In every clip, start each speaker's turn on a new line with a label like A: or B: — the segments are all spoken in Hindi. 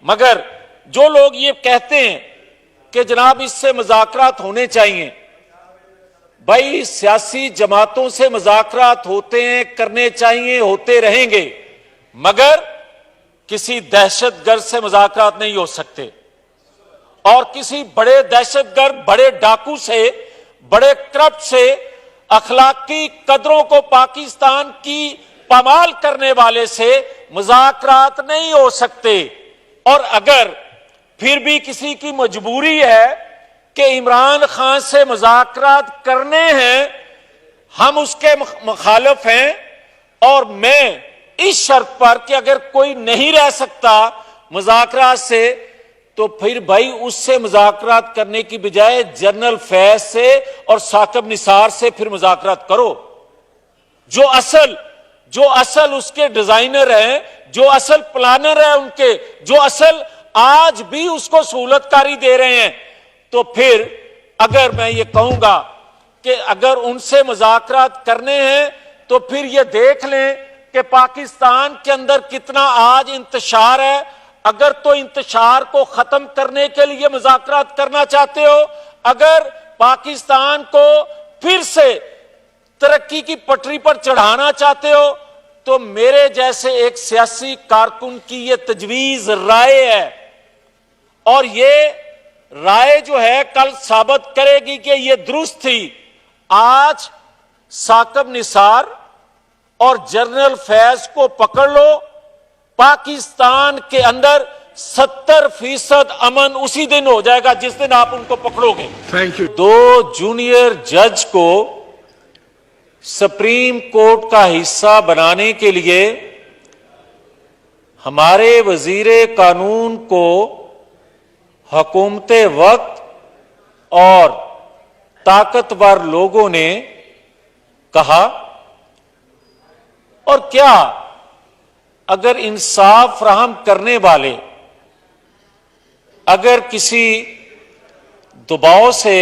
A: मगर जो लोग ये कहते हैं कि जनाब इससे मुज़ाकरात होने चाहिए, भाई सियासी जमातों से मुज़ाकरात होते हैं, करने चाहिए, होते रहेंगे, मगर किसी दहशतगर्द से मुज़ाकरात नहीं हो सकते। और किसी बड़े दहशतगर्द, बड़े डाकू से, बड़े करप्ट से, अखलाकी कदरों को पाकिस्तान की पामाल करने वाले से मुज़ाकरात नहीं हो सकते। और अगर फिर भी किसी की मजबूरी है कि इमरान खान से मुज़ाकरात करने हैं, हम उसके मुखालिफ हैं, और मैं इस शर्त पर कि अगर कोई नहीं रह सकता मुज़ाकरात से, तो फिर भाई उससे मुज़ाकरात करने की बजाय जनरल फैज से और साकिब निसार से फिर मुज़ाकरात करो, जो असल उसके डिजाइनर हैं, जो असल प्लानर है उनके, जो असल आज भी उसको सहूलतकारी दे रहे हैं। तो फिर अगर मैं ये कहूंगा कि अगर उनसे मुज़ाकरात करने हैं तो फिर ये देख लें कि पाकिस्तान के अंदर कितना आज इंतशार है। अगर तो इंतशार को खत्म करने के लिए मुज़ाकरात करना चाहते हो, अगर पाकिस्तान को फिर से तरक्की की पटरी पर चढ़ाना चाहते हो, तो मेरे जैसे एक सियासी कारकुन की ये तजवीज राय है, और ये राय जो है कल साबित करेगी कि ये दुरुस्त थी। आज साकिब निसार और जनरल फैज को पकड़ लो, पाकिस्तान के अंदर 70% अमन उसी दिन हो जाएगा जिस दिन आप उनको पकड़ोगे।
B: Thank you.
A: 2 जूनियर जज को सुप्रीम कोर्ट का हिस्सा बनाने के लिए हमारे वजीरे कानून को हुकूमते वक्त और ताकतवर लोगों ने कहा, और क्या अगर इंसाफ फराहम करने वाले अगर किसी दबाव से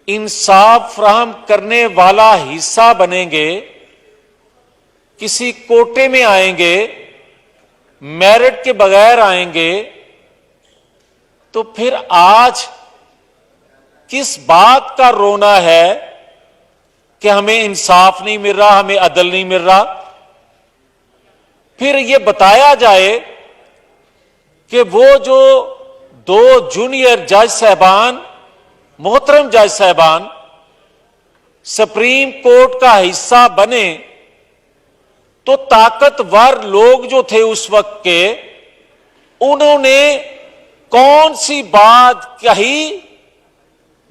A: इंसाफ फराहम करने वाला हिस्सा बनेंगे, किसी कोटे में आएंगे, मेरिट के बगैर आएंगे, तो फिर आज किस बात का रोना है कि हमें इंसाफ नहीं मिल रहा, हमें अदल नहीं मिल रहा। फिर यह बताया जाए कि वो जो 2 जूनियर जज साहबान, मोहतरम जज साहबान सुप्रीम कोर्ट का हिस्सा बने, तो ताकतवर लोग जो थे उस वक्त के, उन्होंने कौन सी बात कही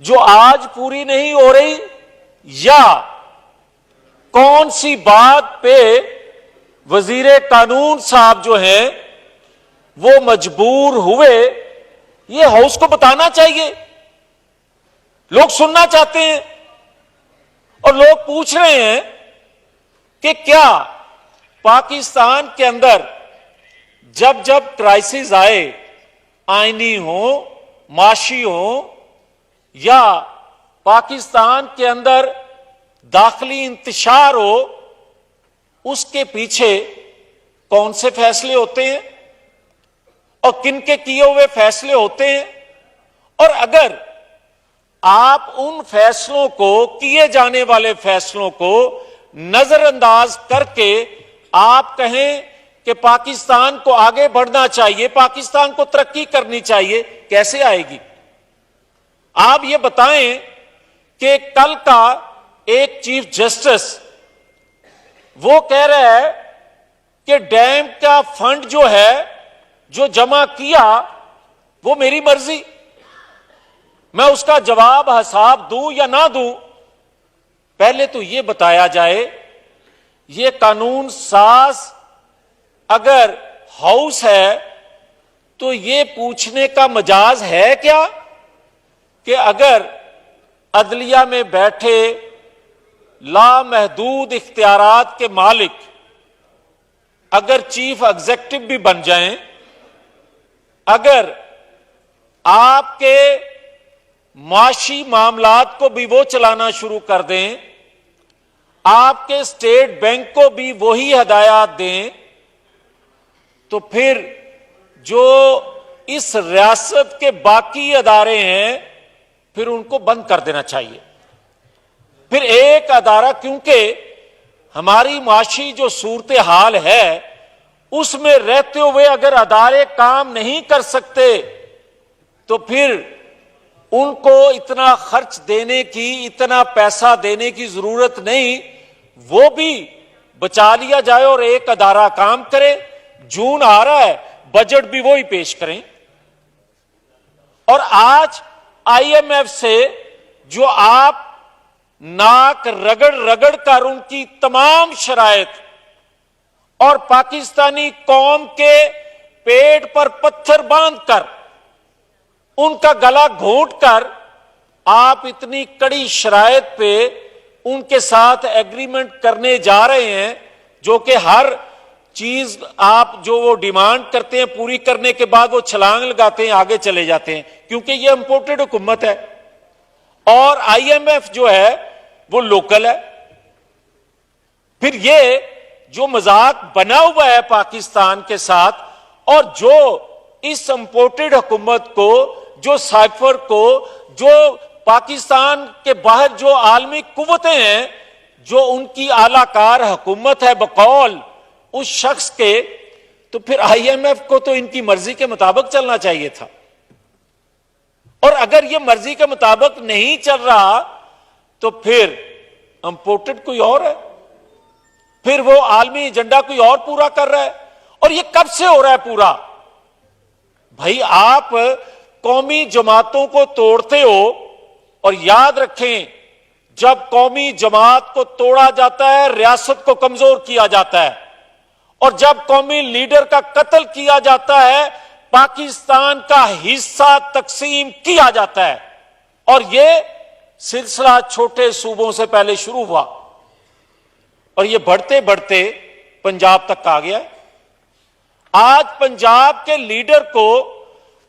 A: जो आज पूरी नहीं हो रही, या कौन सी बात पे वजीरे कानून साहब जो हैं वो मजबूर हुए, ये हाउस को बताना चाहिए। लोग सुनना चाहते हैं और लोग पूछ रहे हैं कि क्या पाकिस्तान के अंदर जब जब क्राइसिस आए, आईनी हो, माशी हो, या पाकिस्तान के अंदर दाखिली इंतशार हो, उसके पीछे कौन से फैसले होते हैं और किन के किए हुए फैसले होते हैं। और अगर आप उन फैसलों को, किए जाने वाले फैसलों को नजरअंदाज करके आप कहें कि पाकिस्तान को आगे बढ़ना चाहिए, पाकिस्तान को तरक्की करनी चाहिए, कैसे आएगी? आप ये बताएं कि कल का एक चीफ जस्टिस वो कह रहा है कि डैम का फंड जो है, जो जमा किया, वो मेरी मर्जी, मैं उसका जवाब हिसाब दूं या ना दूं। पहले तो ये बताया जाए, ये कानून साज अगर हाउस है तो ये पूछने का मजाज है क्या कि अगर अदलिया में बैठे लामहदूद इख्तियारात के मालिक अगर चीफ एग्जीक्यूटिव भी बन जाएं, अगर आपके माशी मामलात को भी वो चलाना शुरू कर दें, आपके स्टेट बैंक को भी वही हदायत दें, तो फिर जो इस रियासत के बाकी अदारे हैं फिर उनको बंद कर देना चाहिए। फिर एक अदारा, क्योंकि हमारी माशी जो सूरत हाल है उसमें रहते हुए अगर अदारे काम नहीं कर सकते तो फिर उनको इतना खर्च देने की, इतना पैसा देने की जरूरत नहीं, वो भी बचा लिया जाए और एक अदारा काम करे। जून आ रहा है, बजट भी वो ही पेश करें। और आज आईएमएफ से जो आप नाक रगड़ रगड़ कर उनकी तमाम शराइत और पाकिस्तानी कौम के पेट पर पत्थर बांधकर उनका गला घोंट कर आप इतनी कड़ी शराइत पे उनके साथ एग्रीमेंट करने जा रहे हैं, जो कि हर चीज आप जो वो डिमांड करते हैं पूरी करने के बाद वो छलांग लगाते हैं, आगे चले जाते हैं, क्योंकि ये इंपोर्टेड हुकूमत है और आईएमएफ जो है वो लोकल है। फिर ये जो मजाक बना हुआ है पाकिस्तान के साथ और जो इस इंपोर्टेड हुकूमत को, जो साइफर को, जो पाकिस्तान के बाहर जो आलमी कुव्वतें हैं, जो उनकी आलाकार हुकूमत है बकौल उस शख्स के, तो फिर आईएमएफ को तो इनकी मर्जी के मुताबिक चलना चाहिए था। और अगर ये मर्जी के मुताबिक नहीं चल रहा तो फिर इंपोर्टेड कोई और है, फिर वो आलमी एजेंडा कोई और पूरा कर रहा है। और ये कब से हो रहा है पूरा? भाई आप कौमी जमातों को तोड़ते हो और याद रखें, जब कौमी जमात को तोड़ा जाता है रियासत को कमजोर किया जाता है, और जब कौमी लीडर का कत्ल किया जाता है पाकिस्तान का हिस्सा तकसीम किया जाता है। और यह सिलसिला छोटे सूबों से पहले शुरू हुआ और यह बढ़ते बढ़ते पंजाब तक आ गया। आज पंजाब के लीडर को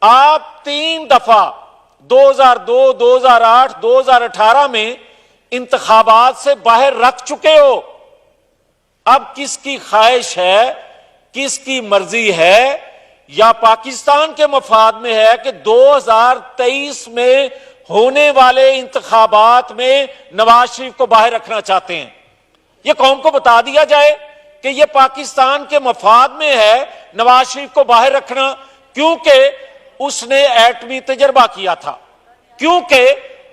A: आप 3 दफा 2002, 2008, 2018 में इंतखाबात से बाहर रख चुके हो। अब किसकी ख्वाहिश है, किसकी मर्जी है, या पाकिस्तान के मफाद में है कि 2023 में होने वाले इंतखाबात में नवाज शरीफ को बाहर रखना चाहते हैं? यह कौम को बता दिया जाए कि यह पाकिस्तान के मफाद में है नवाज शरीफ को बाहर रखना, क्योंकि उसने एटमी तजर्बा किया था, क्योंकि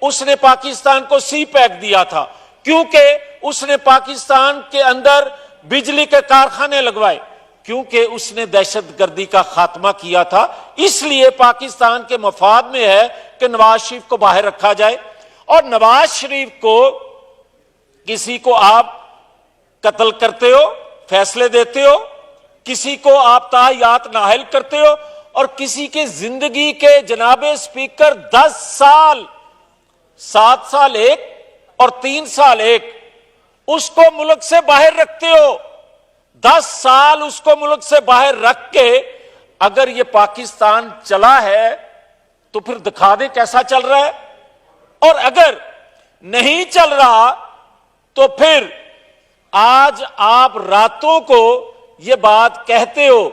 A: उसने पाकिस्तान को सी पैक दिया था, क्योंकि उसने पाकिस्तान के अंदर बिजली के कारखाने लगवाए, क्योंकि उसने दहशतगर्दी का खात्मा किया था। इसलिए पाकिस्तान के मफाद में है कि नवाज शरीफ को बाहर रखा जाए। और नवाज शरीफ को किसी को आप कत्ल करते हो, फैसले देते हो, किसी को आप ताहियात नाहिल करते हो, और किसी के जिंदगी के जनाबे स्पीकर 10 साल, 7 साल एक और 3 साल एक, उसको मुल्क से बाहर रखते हो। 10 साल उसको मुल्क से बाहर रख के अगर ये पाकिस्तान चला है तो फिर दिखा दे कैसा चल रहा है। और अगर नहीं चल रहा तो फिर आज आप रातों को ये बात कहते हो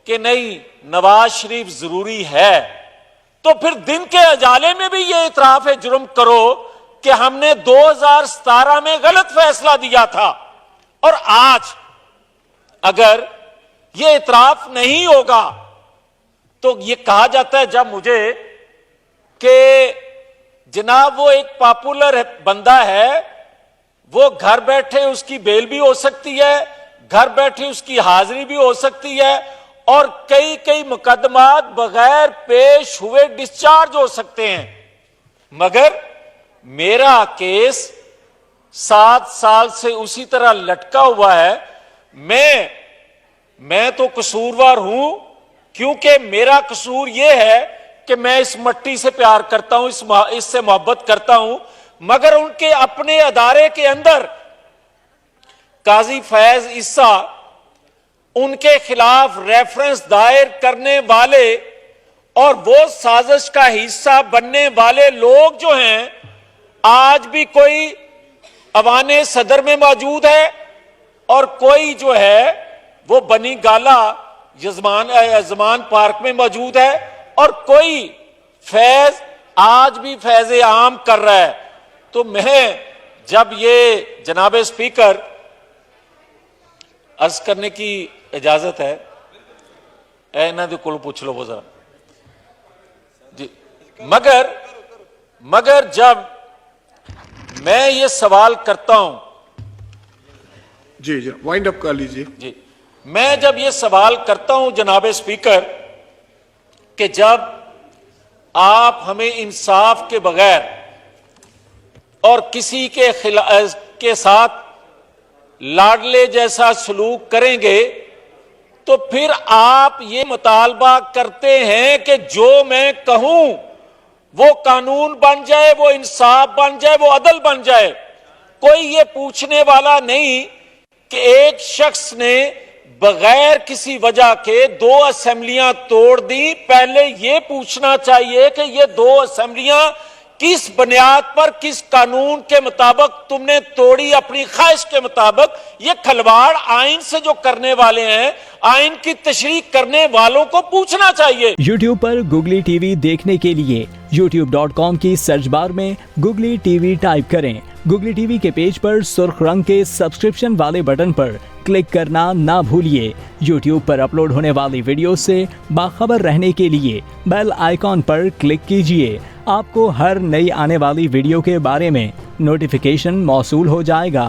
A: कि नहीं नवाज शरीफ जरूरी है, तो फिर दिन के अजाले में भी ये इतराफ जुर्म करो कि हमने 2017 में गलत फैसला दिया था। और आज अगर ये इतराफ नहीं होगा तो ये कहा जाता है जब मुझे कि जनाब वो एक पॉपुलर बंदा है, वो घर बैठे उसकी बेल भी हो सकती है, घर बैठे उसकी हाजिरी भी हो सकती है, और कई कई मुकदमात बगैर पेश हुए डिस्चार्ज हो सकते हैं। मगर मेरा केस 7 साल से उसी तरह लटका हुआ है। मैं तो कसूरवार हूं, क्योंकि मेरा कसूर यह है कि मैं इस मट्टी से प्यार करता हूं, इससे मोहब्बत करता हूं। मगर उनके अपने अदारे के अंदर काजी फैज ईसा, उनके खिलाफ रेफरेंस दायर करने वाले और वो साजिश का हिस्सा बनने वाले लोग जो हैं, आज भी कोई अवाने सदर में मौजूद है और कोई जो है वो बनी गाला यजमान पार्क में मौजूद है और कोई फैज आज भी फैज आम कर रहा है। तो मैं जब ये जनाब स्पीकर अर्ज करने की इजाजत है, इन्हों के कोल पूछ लो वो जरा जी। मगर जब मैं ये सवाल करता हूं
B: जी जी वाइंड अप कर लीजिए
A: जी, मैं जब ये सवाल करता हूं जनाब स्पीकर कि जब आप हमें इंसाफ के बगैर और किसी के साथ लाडले जैसा सलूक करेंगे तो फिर आप ये मुतालबा करते हैं कि जो मैं कहूं वो कानून बन जाए, वो इंसाफ बन जाए, वो अदल बन जाए। कोई ये पूछने वाला नहीं कि एक शख्स ने बगैर किसी वजह के 2 असेंबलियां तोड़ दी। पहले ये पूछना चाहिए कि ये 2 असेंबलियां किस बुनियाद पर, किस कानून के मुताबिक तुमने तोड़ी, अपनी ख्वाहिश के मुताबिक। ये खिलवाड़ आइन से जो करने वाले हैं, आइन की तशरीह करने वालों को पूछना चाहिए।
C: YouTube पर Googly TV देखने के लिए youtube.com की सर्च बार में Googly TV टाइप करें। Googly TV के पेज पर सुर्ख रंग के सब्सक्रिप्शन वाले बटन पर क्लिक करना ना भूलिए। YouTube पर अपलोड होने वाली वीडियो से बाखबर रहने के लिए बेल आइकॉन पर क्लिक कीजिए। आपको हर नई आने वाली वीडियो के बारे में नोटिफिकेशन मौसूल हो जाएगा।